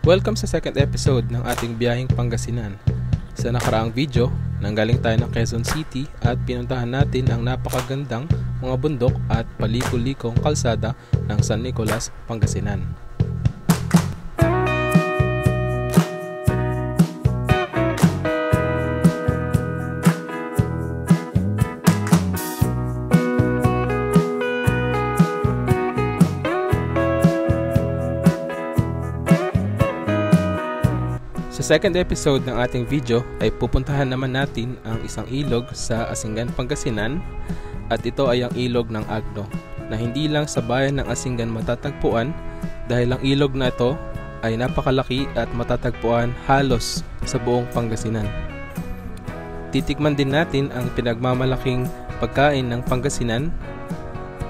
Welcome sa second episode ng ating biyaheng Pangasinan. Sa nakaraang video, nanggaling tayo ng Quezon City at pinuntahan natin ang napakagandang mga bundok at paliko-likong kalsada ng San Nicolas, Pangasinan. Sa second episode ng ating video ay pupuntahan naman natin ang isang ilog sa Asingan, Pangasinan, at ito ay ang ilog ng Agno na hindi lang sa bayan ng Asingan matatagpuan dahil ang ilog na ito ay napakalaki at matatagpuan halos sa buong Pangasinan. Titikman din natin ang pinagmamalaking pagkain ng Pangasinan,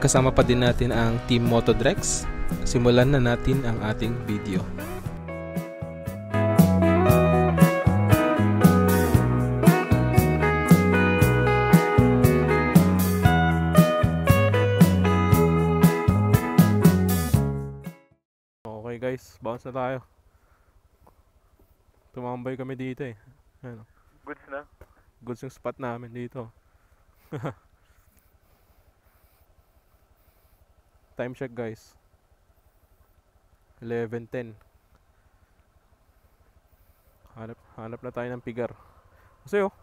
kasama pa din natin ang Team Motodrex. Simulan na natin ang ating video. Okay guys, bounce na tayo. Tumambay kami dito eh. Ano? Goods na? Goods yung spot namin dito. Time check guys, 11:10. Hanap na tayo ng pigar. Kasi oh.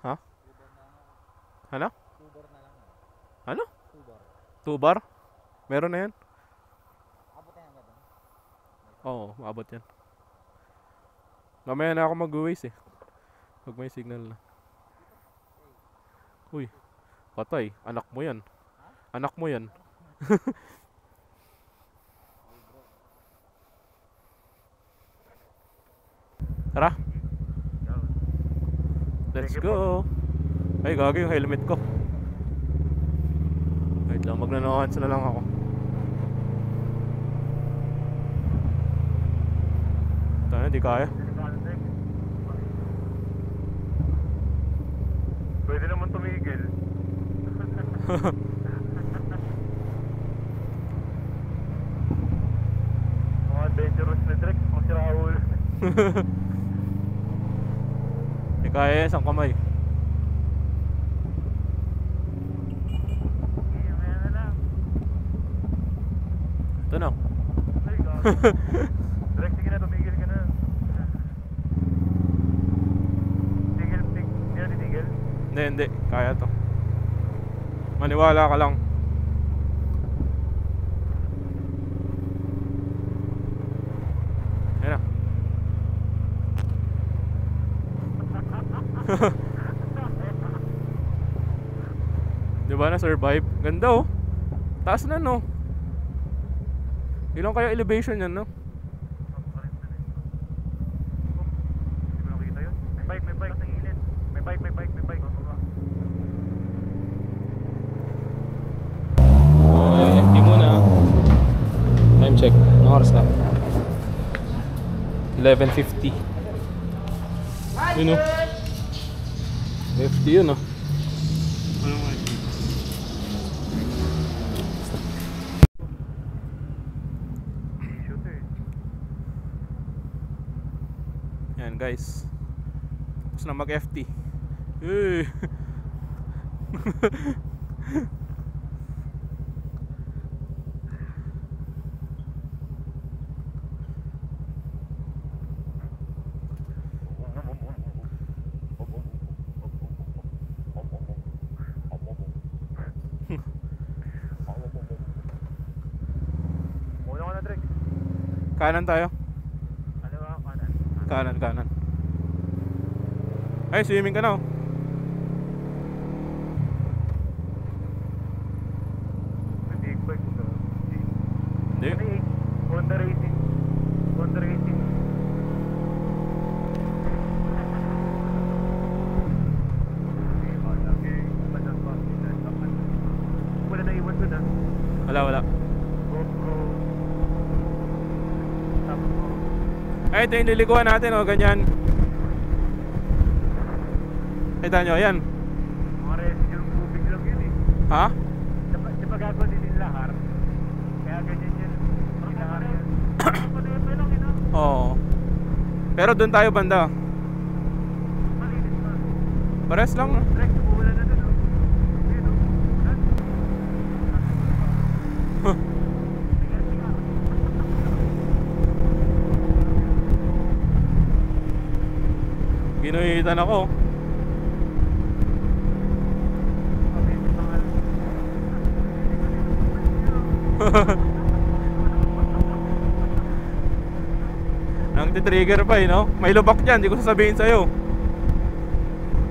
Ha? Ano? Ano? 2 bar? Meron na yan? Abot na yan ba doon? Oo, abot yan. Mamaya na ako mag-waste eh. Pag may signal na. Uy, patay. Anak mo yan. Anak mo yan. Tara. Let's go. Ay, gagawin yung helmet ko. Wait lang, magnanawans na lang ako. Tayo, di kaya. Pwede naman tumigil. Mga adventurous na trek, mga si Raul. Di kaya, isang kamay. Ito na. Direct, sige na, tumigil ka na. Tigil, hindi na titigil. Hindi. Kaya to. Maniwala ka lang. Ayan na. Diba na-survive? Ganda oh. Taas na no. Ilang kaya elevation yan, no? Hindi ko nakita yun. May bike sa gilid. May bike. FT muna. Time check. Anong oras na? 11:50. Yun o. FT yun o. Yan guys, tapos na mag-FT. Muna ko na, Drake. Kanan tayo. Ano ba? Kanan. Ay, swimming ka na oh. May big bike ko. Hindi. Honda Racing. Wala na iwan doon ah. Wala. GoPro. Ay, ito yung lilikuan natin oh, ganyan. Kita nyo, yan. Mga residue ng tubig lang yun eh. Ha? Di ba gagawin din lahar? Pero doon tayo banda. Malinis pa. Pares lang. No? Rex, umuulan na dun, oh. Ayun, oh. Ulan. Ginuhitan ako. Mabilis ang alam. Nang titrigger pa eh, no? May lubak dyan, di ko sasabihin sa'yo.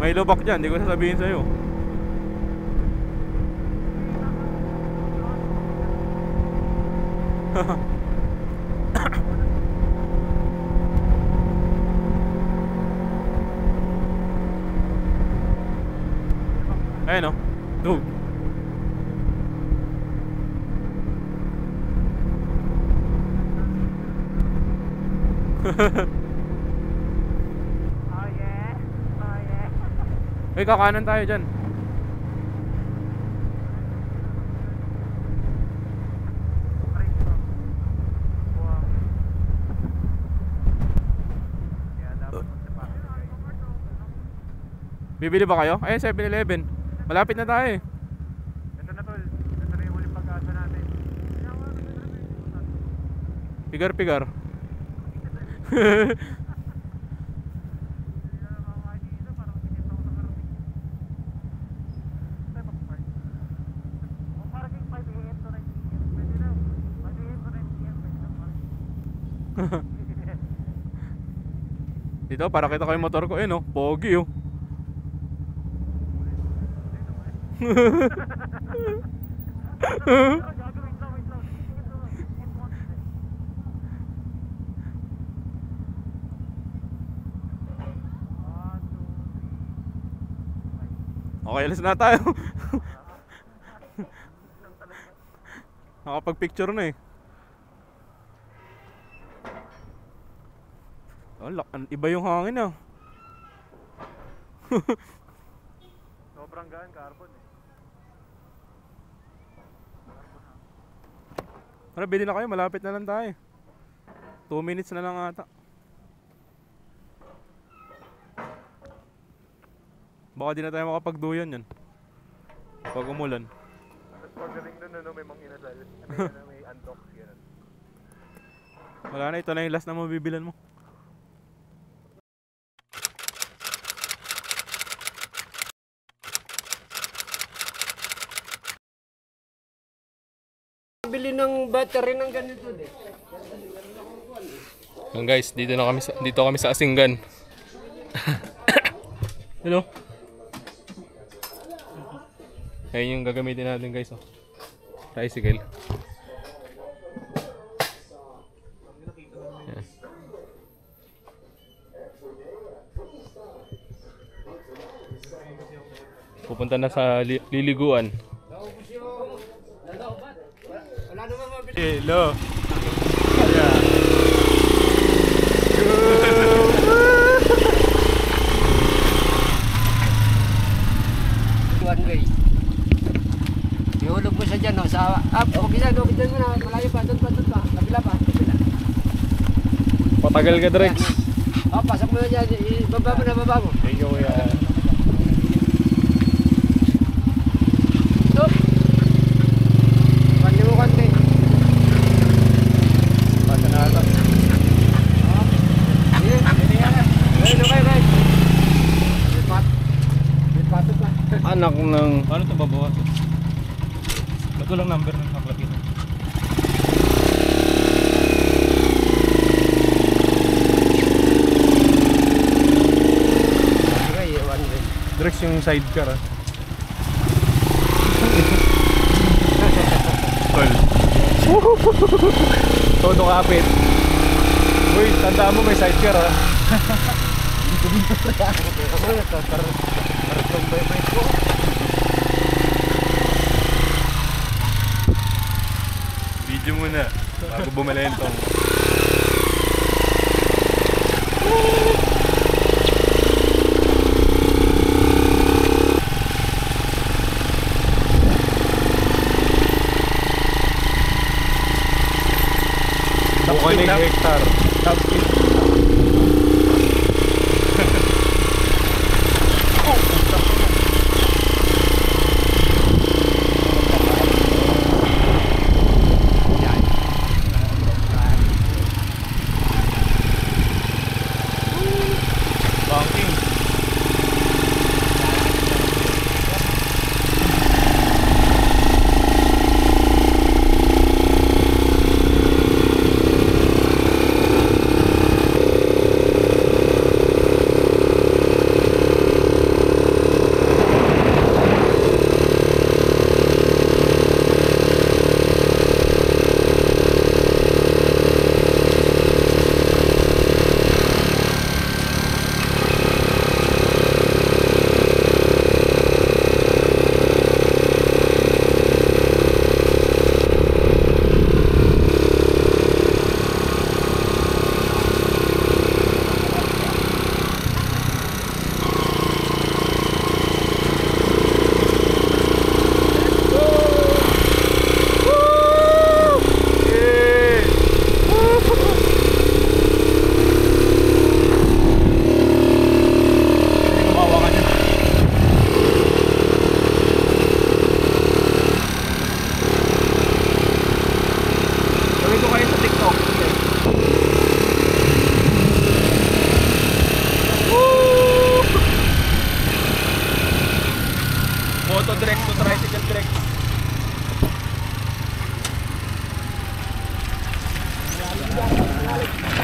May lubak dyan, di ko sasabihin sa'yo. Ayun, no? Dug. Oh yeah. Oh yeah. Ay, kakanan tayo dyan. Rex, oh. Wow. Kaya dapat magsapakin kayo. Bibili ba kayo? Ayun, 7-Eleven. Malapit na tayo eh. Ito na tol. Ito na yung huling pag-asa natin. Pigar-pigar. Hindi na namamahal dito. Parang sinita ko sa karating. Tayo mag-park. O parang yung 5 AM to 9 PM. Pwede na. 5 AM to 9 PM. Pwede na park. Dito, para kita ko yung motor ko eh, no? Pogi oh. Pero gago, wait lang, wait lang. Ito, ito konti. One, two, three. Okay, alis na tayo. Nakapag-picture na eh. Oh, iba yung hangin ah. Sobrang gaan, carbon eh. Tara, bili na kayo. Malapit na lang tayo. 2 minutes na lang ata. Baka di na tayo makapagduyan yan pag umulan. Tapos pagaling nun, ano, may mga inasal. May undox, gano'n. Wala na, ito na yung last na mabibilan mo. Bili ng battery ng ganito din. Yan guys, dito kami sa Asinggan. Hello. Ayun yung gagamitin natin guys, oh. Tricycle. Yan. Pupunta na sa liliguan. Wala naman mabili. Hello. One way. Ihulog mo siya dyan, no? Sa up. Huwag dyan mo na. Malayo pa. Doon pa. Kabila pa. Patagal ka, Drex. Oh, pasok mo na dyan. Baba mo. Thank you, kuya. Stop. Pandi mo konti. Pata na ata. Ayun, okay, right. Patot pa. Anak ng... Paano ito babawas? Ba't walang number ng kaplatin? Okay, one way. Drex yung sidecar ah. Tol. Todo kapit. Uy, tandaan mo may sidecar ah. Video muna bago bumalentong. Bukanig hektar. Top speed.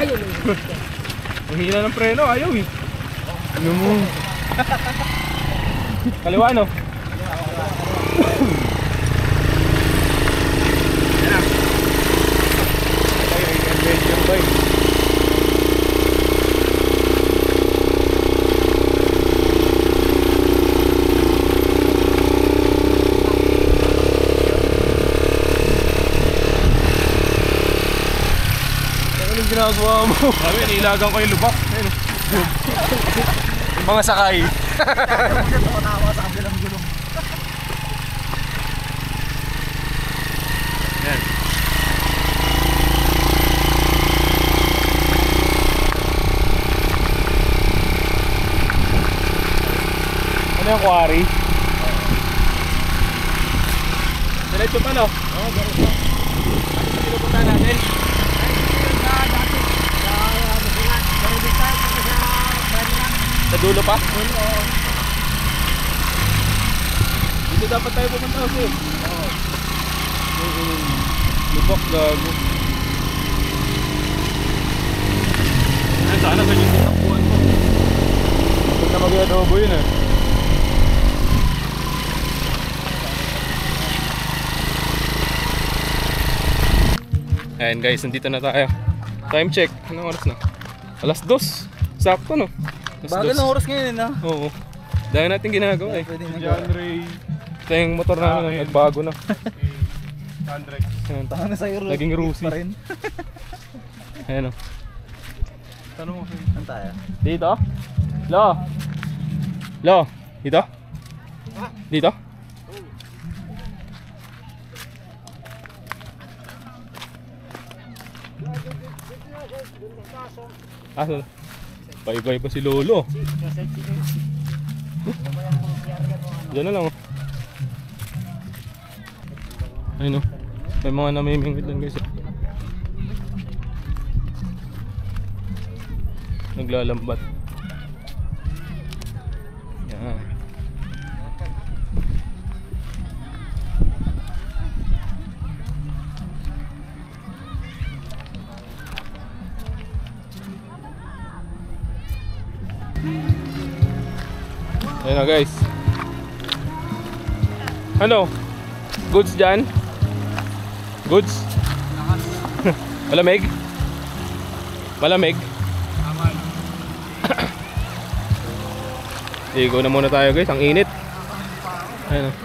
Ayun. Mahina ng preno, ayaw eh. Ano mo? Kaliwa no? Anong ginagawa mo? Sabi, nilagang ko yung lubak. Ayun. Yung mga sakay. Yan. Ano yung quarry? Diretso pa no? Oo, diretso. Ano sa pinupunta natin? Sa dulo pa? Oo. Dito dapat tayo pupunta kasi. Oo. Lubak gago. Ay, sana ganyan yung takbuhan mo. Huwag na mag-adobo yun eh. Ayan guys, nandito na tayo. Time check. Anong oras na? Alas 2. Sakto no? Bagal ng oras ngayon na. Oo. Dahil natin ginagawa eh. John Ray. Ito yung motor namin nagbago na. Andrex. Ayan. Tanga na sa'yo. Naging Rusi. Pa rin. Ayan o. Tanong mo saan tayo? Dito? Lo? Lo? Dito? Dito? Asan? Bye-bye pa si Lolo. Diyan na lang oh. Ayun oh. May mga namimingwit lang guys. Naglalambat. Yan. Ayan na guys. Ano? Goods dyan? Goods? Malamig? Malamig? Ligo na muna tayo guys, ang init. Ayan o.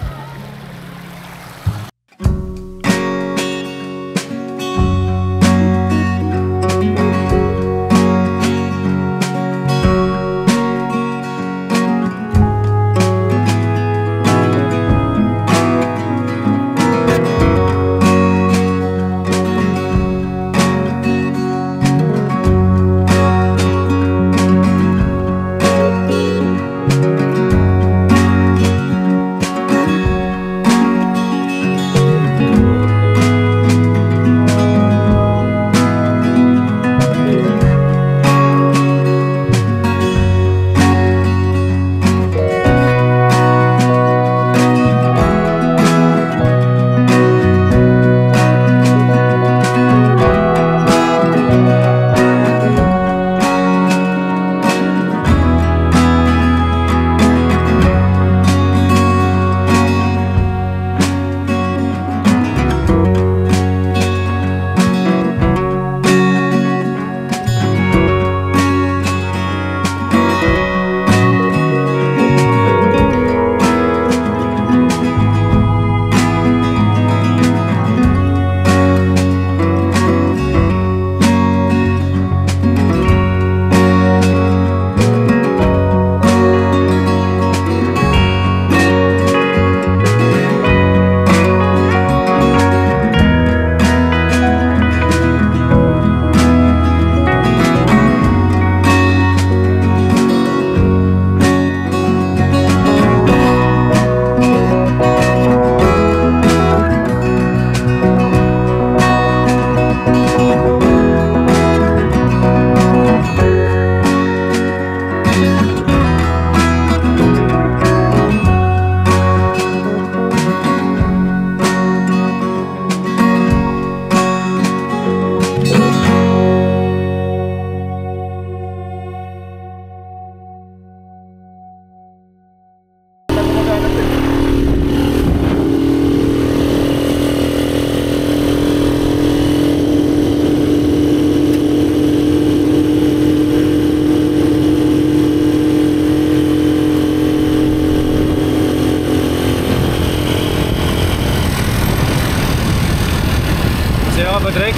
Masaya ka ba, Drex?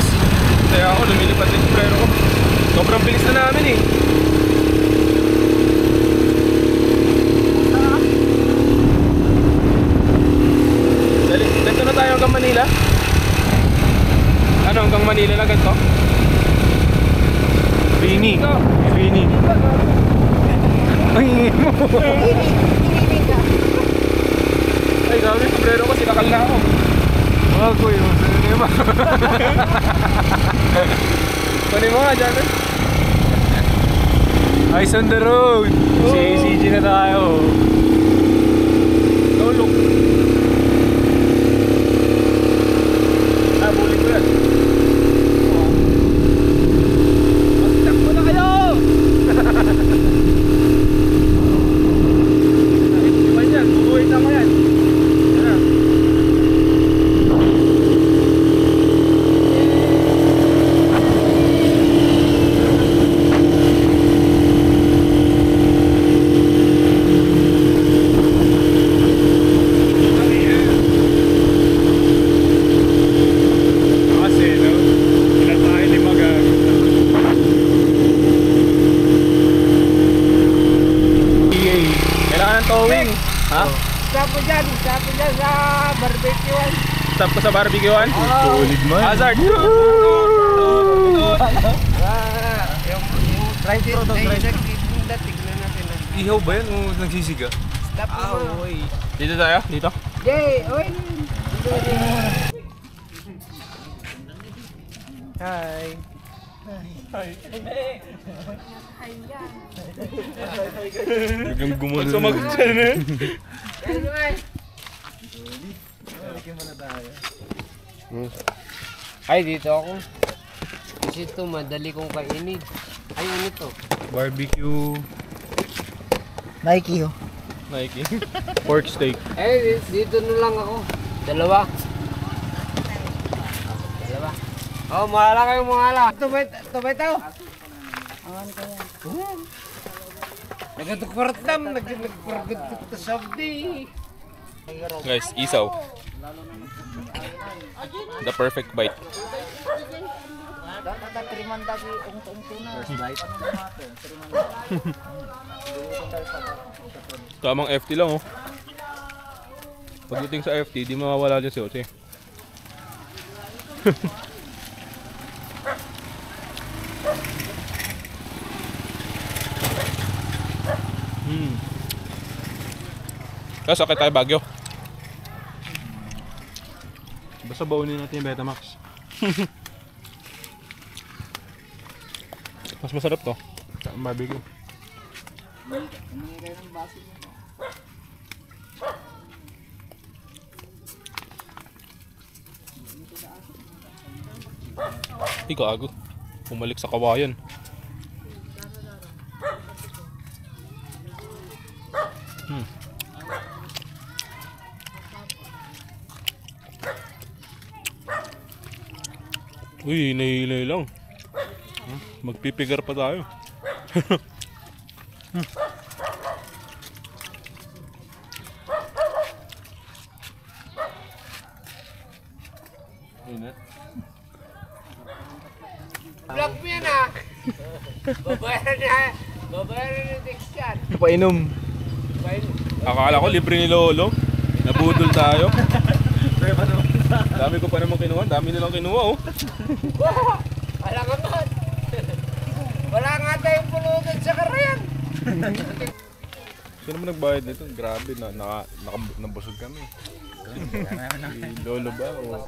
Masaya ako, lumilipad yung sombrero ko. Sobrang bilis na namin eh. Dali, ganito na tayo hanggang Manila. Ano, hanggang Manila na ganito? Rini. Rini. Ang ingin mo. Ay, grabe, sombrero ko, sinakal na ako. Mga kuy, masaya ba? Kunin mo nga dyan. Eyes on the road. CACG na tayo. Tulog. Bulin ko yan. Magtakbo na kayo! Iwan yan, bubuhin na mo yan. Yan. Ha? Stop dyan sa barbecuean. Stop ko sa barbecuean? Solid man. Hazard! Try it. Tignan natin. Ihaw ba yan o nagsisiga? Stop mo. Dito tayo? Dito? Yay! Oy! Hi! Biglang gumano. Sumagot dyan eh. Ay, dito ako. Kasi ito, madali kong kainin. Ay, ano to? Barbecue. Nike, oh. Nike. Pork steak. Eh, dito na lang ako. Dalawa. Oh, mahala kayo, mahala. Tumay tao. Awan ko yan. Nagatukurat dam. Nagkurgut to sabdi. Guys, isaw. The perfect bite. Tamang FT lang oh. Pagdating sa FT, di mawawala dyan si Jose. Kasi sakit tayo Baguio. Basta baunin natin yung Betamax. Mas masarap to. Ang barbecue. Ikaw ago. Pumalik sa kawayan. Uy, hinay lang. Magpipigar pa tayo. Vlog mo yan ah. Babayaran ni Dex yan. Painom. Akala ko libre ni Lolo. Nabudol tayo. Dami ko pa naman kinuha. Dami nilang kinuha oh. Wala ka man. Wala nga tayong pulutan sa karayan. Sino mo nagbayad nito? Grabe na nabusog kami. Si Lolo ba o?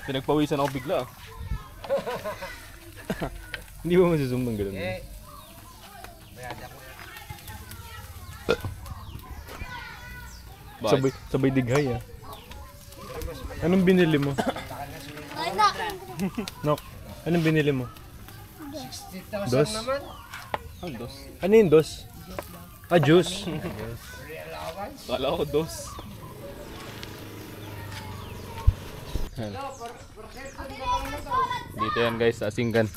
Pinagpawisan ako bigla ah. Hindi ba masuzoom ng gano'n? Sabay dighay ah. Anong binili mo? Nok, anong binili mo? 60,000 Dos? naman. Ang dos. Ano yung dos? Ah, juice. Kala ko dos. Dito yan guys, sa Asinggan.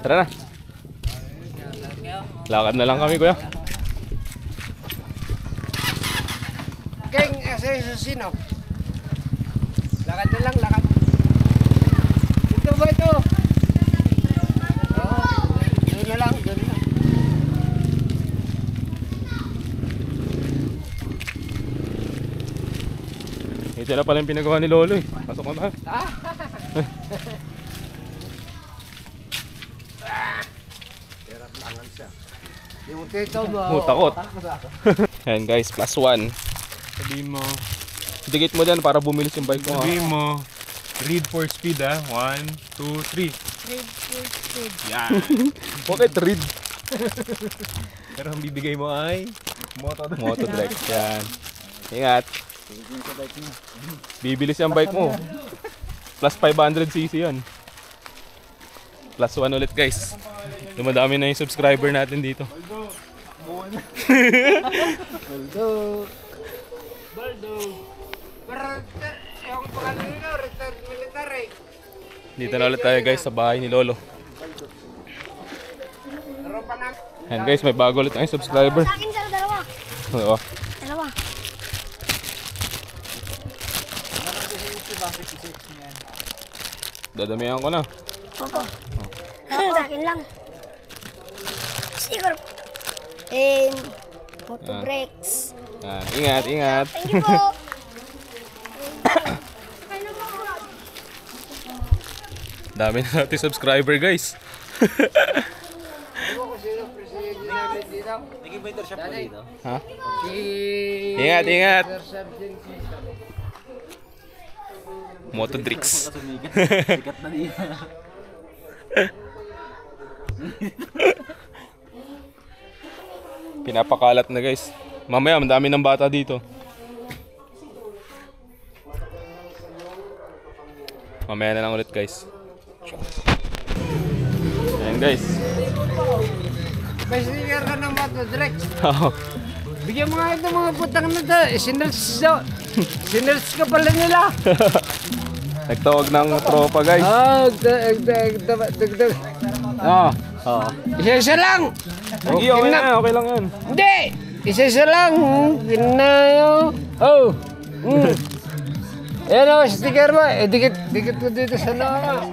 Tara na. Lakad na lang kami kuya. King, sa sino? Lakad na lang, lakad. Ito ba ito? Oo, doon na lang, doon na. Ito na pala yung pinagawa ni Lolo eh. Pasok na tayo. Yung tito mo. Takot. Ayan guys, +1. Sabihin mo, Dikit mo dyan para bumilis yung bike mo. sabihin mo, read for speed 1, 2, 3. Read for speed. Yan. Bakit read? Pero ang bibigay mo ay Moto direct. Yan. Ingat. Bibilis yung bike mo. Plus 500cc yan. +1 ulit guys. Dumadami na yung subscriber natin dito. Baldo. Pero, yung pangalan nila, retired military. Dito na ulit tayo guys sa bahay ni Lolo. Pero pa na. Ayan guys, may bago ulit tayong subscriber. Sa akin, sir, dalawa. Oo. Dalawa. Dadamihan ko na. Opo. Sa akin lang. Siguro. And, moto brakes. Ayan, ingat, ingat. Thank you po. Dami na natin subscriber guys. Nag-invitor siya po dito. Ha? Si... Ingat, ingat. Sir Sergeant Motodrix. Sikat na niya. Pinapakalat na guys. Mamaya, madami ng bata dito. Mamaya na lang ulit guys. Ayan guys. May sticker ka ng Moto Drex. Oo. Bigyan mo nga ito mga putang na ito. Sinels ka pala nila. Nagtawag ng tropa guys. Dagdag. Oo. Oo. Isa-isa lang. Sige, okay na. Okay lang yan. Hindi. Isa-isa lang. Pinayo. Oh. Ayan o, sticker mo. Dikit mo dito sa noo.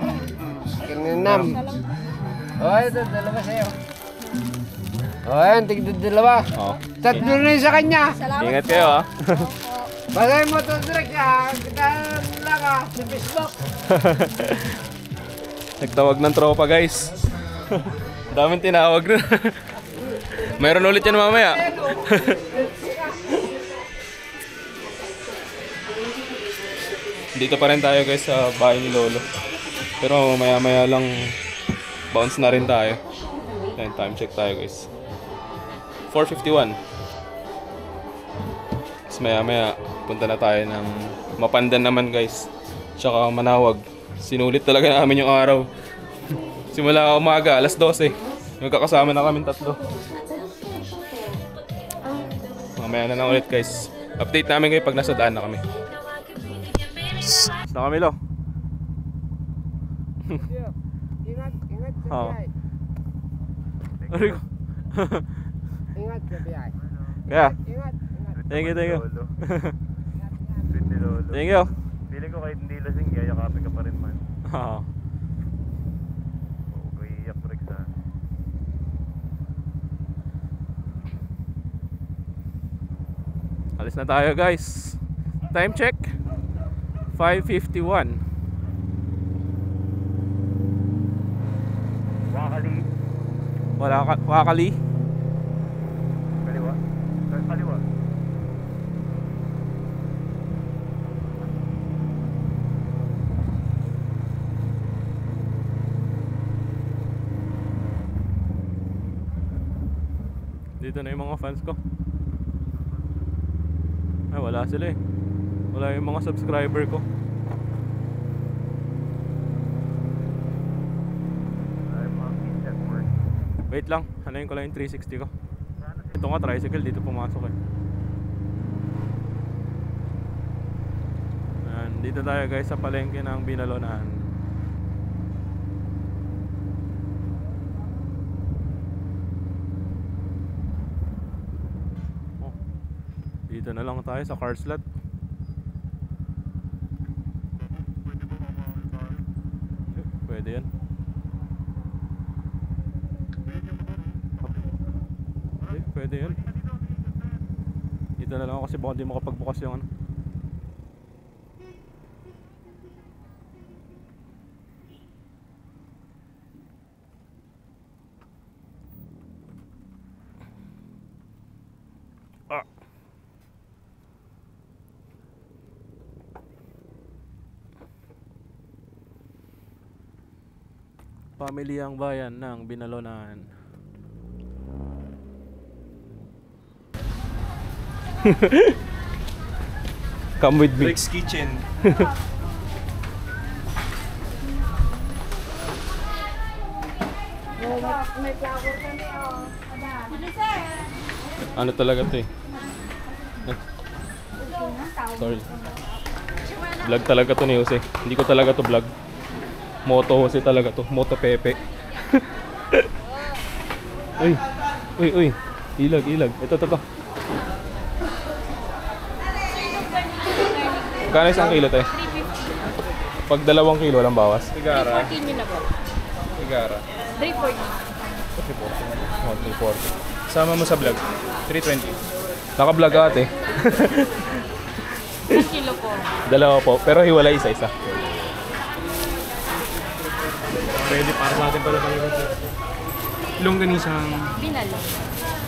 Kinanam. O, ito, dalawa sa'yo. O, ayan, dalawa. Oo. Tatlo na yun sa kanya. Ingat kayo ha. Bagay mo ito direct ha. Kita lang ha. Sa Facebook. Nagtawag ng tropa guys. Daming tinawag na. Mayroon ulit yan mamaya. Dito pa rin tayo guys sa bahay ni Lolo. Pero maya maya lang bounce na rin tayo. Ayan, time check tayo guys. 4:51. Tapos maya maya punta na tayo ng Mapandan naman guys. Tsaka Manawag. Sinulit talaga namin yung araw. Simula umaga, alas 12. Magkakasama na kami tatlo. Mamaya na lang ulit guys. Update namin kayo pag nasa daan na kami. Na kami lo. Ingat sa Oo. biyahe. Aray ko. Ingat sa biyahe. Kaya, Ingat. thank you, thank you. Sweet ni Lolo. Thank you. Feeling ko kahit hindi lasing, yayakapin ka pa rin man. Oo. Oo, kay iyak Rex ha. Alis na tayo guys. Time check 5:51. Wakali. Wala ka wakali. Kaliwa. Kaliwa. Dito na yung mga fans ko. Ay, wala sila eh. Wala yung mga subscriber ko. I'm on at work. Wait lang, hanayin ko lang yung 360 ko. Ito nga tricycle, dito pumasok eh. Ayan, dito tayo guys sa palengke ng Binalonan. Oh, Dito na lang tayo sa car slot. Pwede yan. Pwede yan. Dito na lang ako kasi baka di makapagbukas yung ano. Pamilyang bayan ng Binalonan. Come with me. Rick's Kitchen. Ano talaga to eh? Sorry. Vlog talaga to ni Jose. Hindi ko talaga to vlog. Moto Jose talaga to. Moto Pepe. Uy. Uy, uy. Ilag, ilag. Ito. Kano isang kilo tayo? 350. Pag 2 kilo walang bawas. Igara. 314 yun na po. Igara. 340. 340. Sama mo sa vlog. 320. Naka-vlog ate. 1 kilo po. 2 po. Pero hiwalay isa-isa. Pwede para sa atin pala tayo. Longganisang Binalo.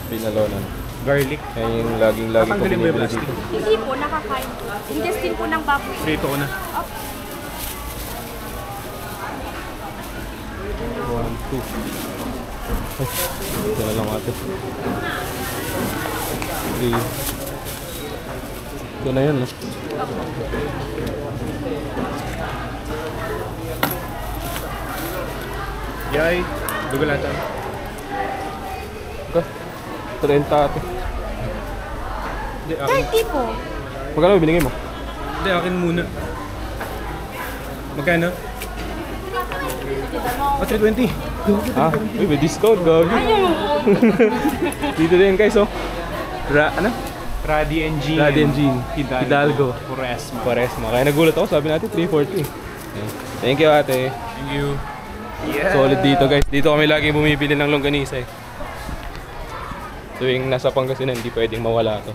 Binalonan. garlic. Yan yung laging ko Tatanggalin mo yung binibili plastic. dito. Hindi po, nakakain po. Intestine po ng baboy. Prito ko na. 1, 2. Ay, ito na lang ate. 3. Ito na yan, no? Yay. Dugal natin. Ito. 30 ate. Hindi, akin. 30 po. Magkano binigay mo? Hindi, akin muna. Magkano? 320. Ah, uy, may discount, gagi. Dito din guys, oh. Ano? Radi and Jean. Radi and Jean. Hidalgo. Quaresma. Quaresma. Kaya nagulat ako, sabi natin 340. Okay. Thank you ate. Thank you. Yeah. Solid dito guys. Dito kami lagi bumibili ng longganisa eh. Tuwing nasa Pangasinan, hindi pwedeng mawala to.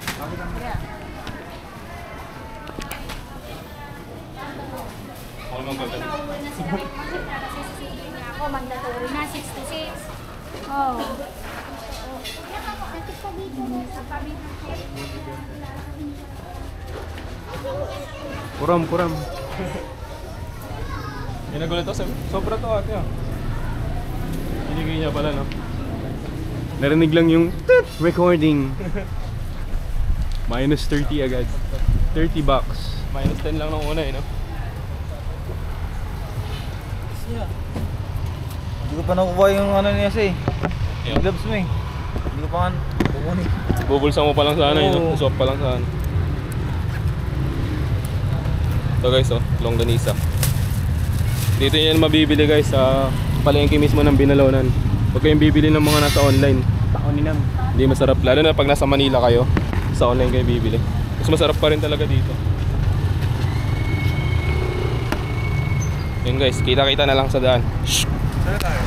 Ako, mandatory na, 66. Oh. Puram. Yung nagulat ako, sobra to ate ah. Binigay niya pala, no? Narinig lang yung recording. Minus 30 agad. 30 bucks. Minus 10 lang nung una eh, no? Hindi ko pa nakukuha yung ano niya eh. Yung Gloves mo eh. Hindi ko pa nga kukunin. bubulsa mo pa lang sana, no? Oo. Swap pa lang sana. Ito guys, oh, longganisa. Dito yan mabibili guys sa palengke mismo ng Binalonan. Huwag kayong bibili ng mga nasa online. Taoninam. Hindi masarap, lalo na pag nasa Manila kayo. Sa online kayo bibili. Mas masarap pa rin talaga dito. Yun guys, kita-kita na lang sa daan. Shhh! Saan tayo?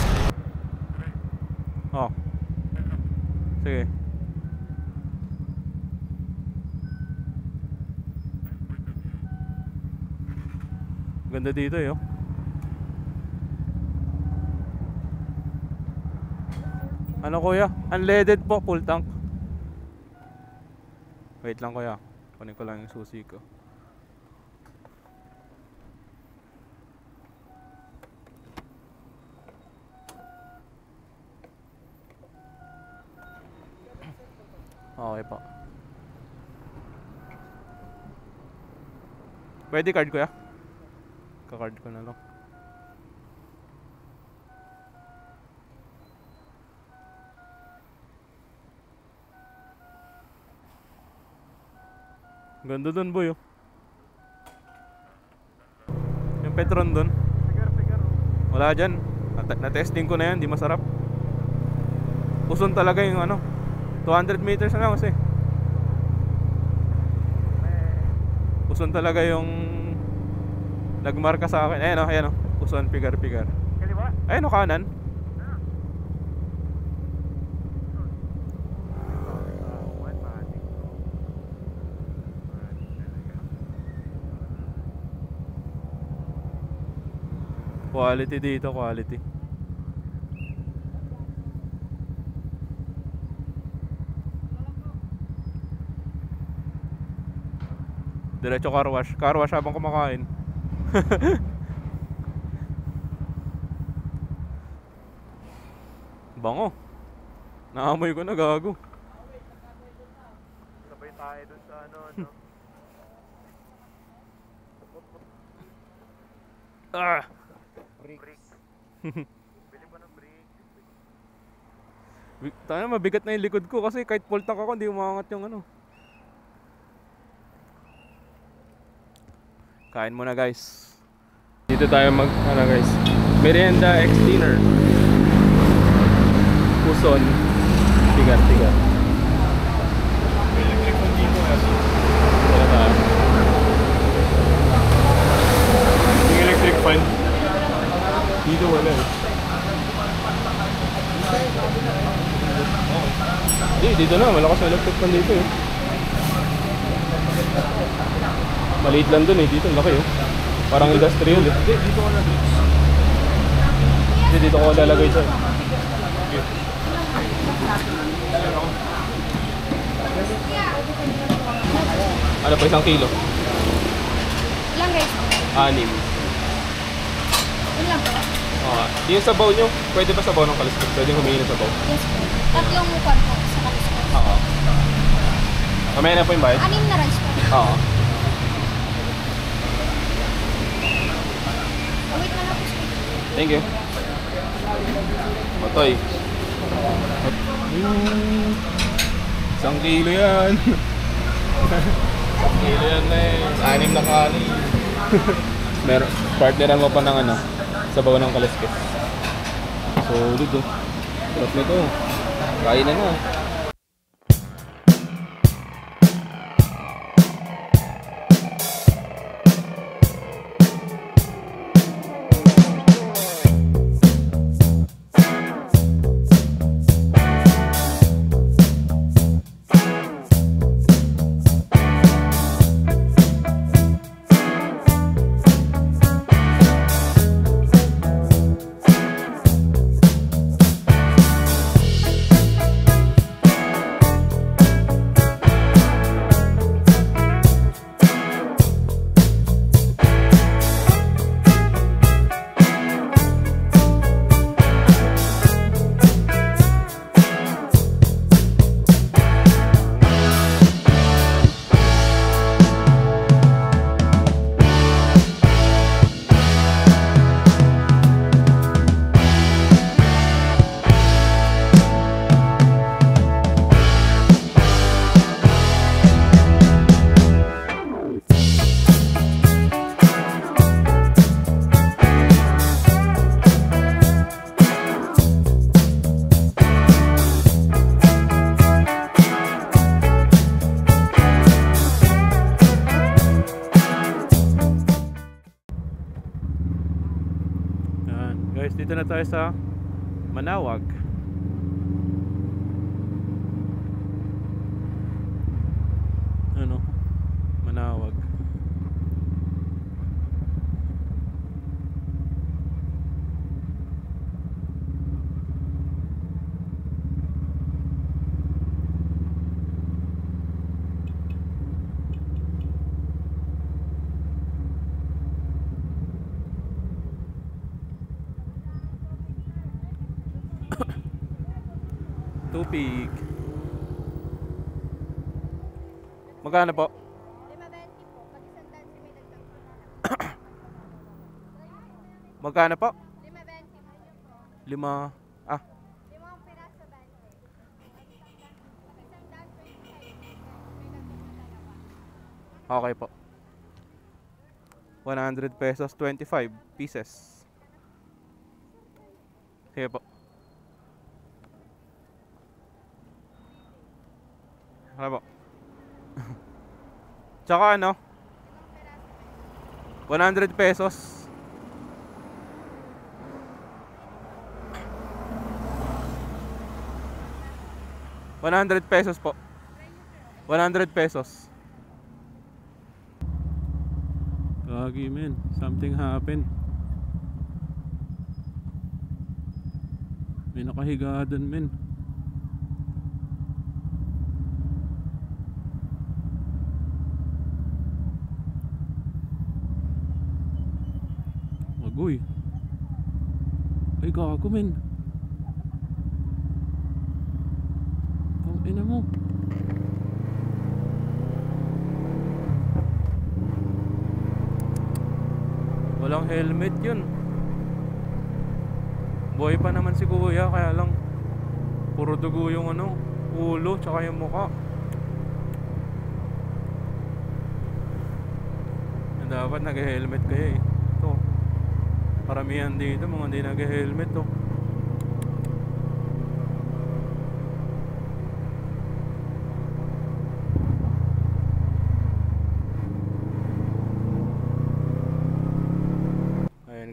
Oh. Sige. Ganda dito eh, oh. Ano kuya? Unleaded po, full tank. Wait lang kuya. Kunin ko lang yung susi ko. Okay po. Pwede card kuya? Ka-card ko na lang. Ganda dun boy oh. Yung Petron dun. Wala dyan. Na-testing ko na yan, di masarap. Uson talaga yung ano 200 meters na lang kasi. Puson talaga yung nagmarka sa akin. Ayan o, ayan o. Puson, pigar-pigar. Kaliwa? Ayan o, kanan. Quality dito, quality. Diretso car wash. Car wash habang kumakain. Bango. Naamoy ko na, gago. Sabay tayo dun sa ano, no? Ah! Bricks. Bili pa ng bricks. Tayo, mabigat na yung likod ko kasi kahit full tank ako, hindi umangat yung ano. Kain muna guys. Dito tayo mag, ano guys, merienda ex dinner. Puson, tigar-tigar. Electric fan dito kasi. Wala tayo. Yung electric fan. Dito wala eh. Dito na, malakas na electric fan dito eh. Maliit lang dun eh, dito laki oh. Parang industrial eh. Dito ko na bricks. Hindi, dito ko lalagay ito. Ano pa, 1 kilo? Ilang guys? 6. Yun lang po. Yung sabaw nyo, pwede ba sabaw ng kaliskos? Pwede humingi ng sabaw? Yes po. Tatlong kwan po sa kaliskos. Oo. Mamaya na po yung bayad? 6 na rice po. Oo. Wait na lang po sir. Thank you. Otoy. 1 kilo yan. 1 kilo yan na eh. 6 na kanin. Meron, partneran mo pa ng ano, sabaw ng kaliskis. Solid oh. Sarap nito. Kain na na. Guys, dito na tayo sa Manawag. Ano? Manawag. Tupig. Magkano po? 5.20 po. Pag isang dance may dagdag po na. Magkano po? 5.20 po. 5. 5 piraso 20. Pag isang dance 25. May dagdag na dalawa. Okay po. 100 pesos, 25 pieces. Sige po. Ano po? Tsaka ano? 100 pesos. $100 po. 100 pesos. Gagi men, something happened. May nakahiga dun men. Magoy. Ay gago men. Ang ina mo. Walang helmet yun. Buhay pa naman si kuya, kaya lang puro dugo yung ano, ulo tsaka yung mukha. Dapat nag-helmet kayo eh. Ito, paramihan dito mga hindi nag-helmet to.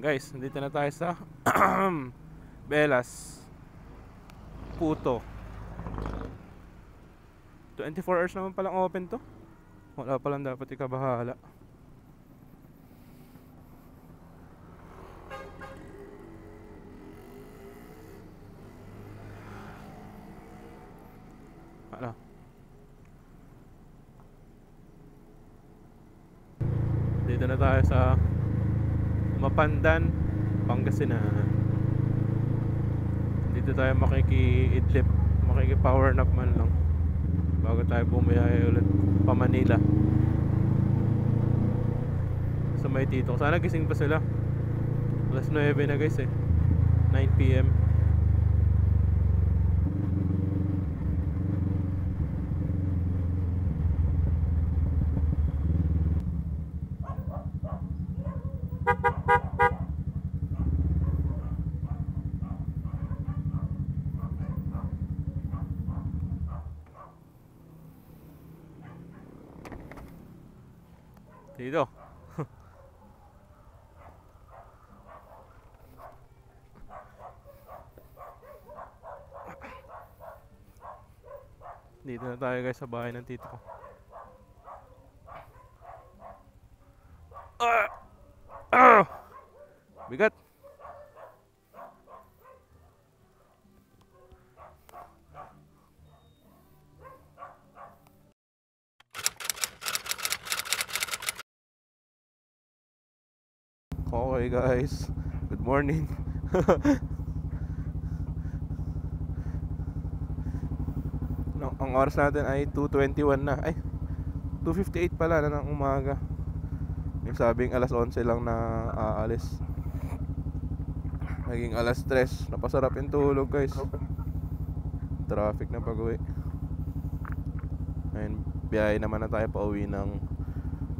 Guys, nandito na tayo sa Belas Puto. 24 hours naman palang open to. Wala palang dapat ikabahala. Ano? Dito na tayo sa Mapandan, Pangasinan. Dito tayo makiki-idlip, makiki-power nap man lang bago tayo bumiyahe ulit pa Manila sa may titong. Sana gising pa sila. Alas 9 na guys eh, 9 PM. Dito. Dito na tayo guys sa bahay ng tito ko. Bigat. Okay guys, good morning. Ang oras natin ay 2:21 na. Ay, 2:58 pala na ng umaga. Yung sabing alas 11 lang na aalis, naging alas 3. Napasarap yung tulog guys. Traffic na pag-uwi. Ayun, biyahe naman na tayo pa uwi ng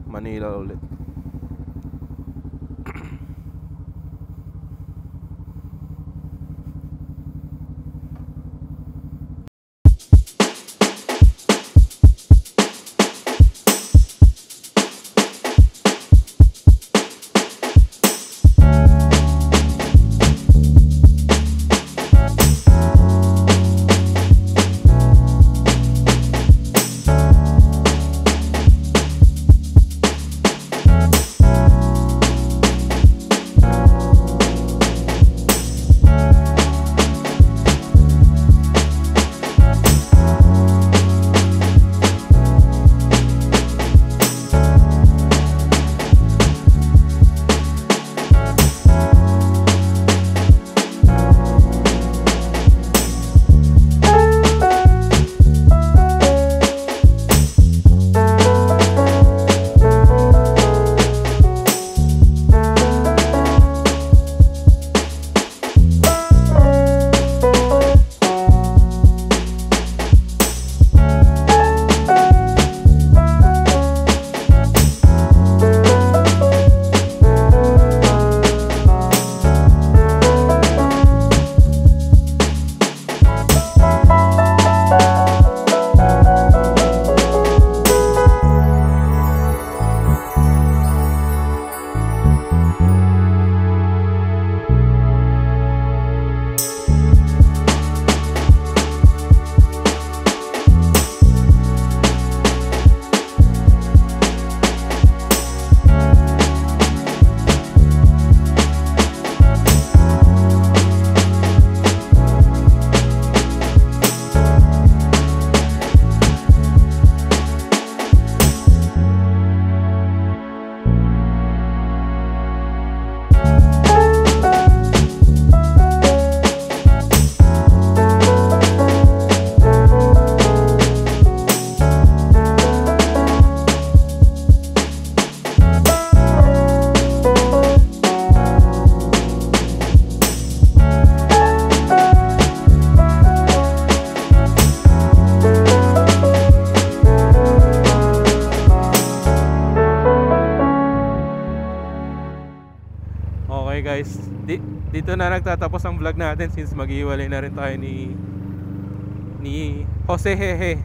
Manila ulit. guys, dito na nagtatapos ang vlog natin since maghiwalay na rin tayo ni Jose Hehe.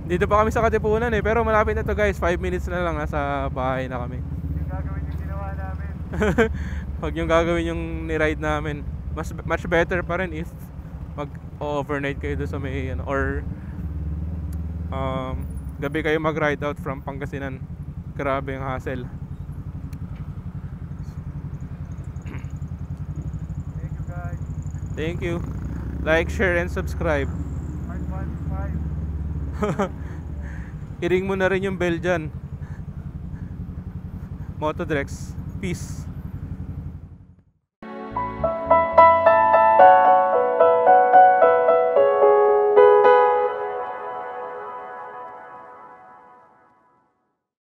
Dito pa kami sa Katipunan eh, pero malapit na to guys, 5 minutes na lang nasa bahay na kami. Yung gagawin yung ginawa namin. Huwag yung gagawin yung ni-ride namin. Much better pa rin if mag-overnight kayo doon sa may ano, or gabi kayo mag-ride out from Pangasinan. Grabe yung hassle. Thank you guys. Thank you. Like, share, and subscribe. Part 1, 5. I-ring mo na rin yung bell dyan. Motodrex. Peace.